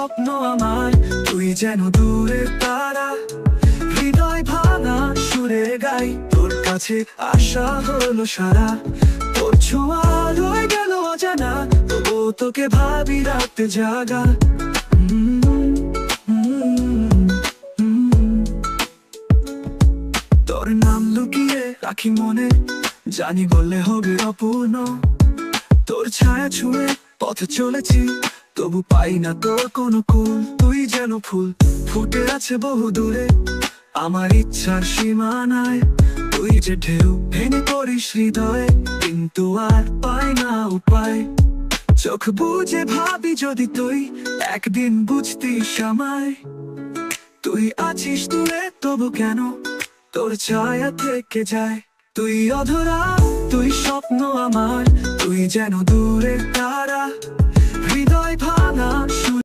স্বপ্ন আমার, তুই যেন দূরের তারা। হৃদয় ভাঙা সুরে গাই, তোর কাছে আশা হলো সারা। তোর ছোঁয়া রয়ে গেল অজানা, তবুও তোকে ভাবি রাতে জাগা। তোর নাম লুকিয়ে রাখি মনে, জানি বললে হবে অপূর্ণ। তোর ছায়া ছুঁয়ে পথে চলেছি, তবু পাই না তোর কোনো কুল। তুই যেন ফুল ফুটে আছে বহু দূরে, আমার ইচ্ছার সীমানায়। তুই যে ঢেউ ভেঙে পড়িস হৃদয়ে, কিন্তু আর পাই না উপায়। চোখ বুঝে ভাবি যদি তুই একদিন বুঝতিস আমায়। তুই আছিস দূরে তবু কেন তোর ছায়া থেকে যায়। তুই অধরা, তুই স্বপ্ন আমার, তুই যেন দূরের তারা। হৃদয় ভাঙা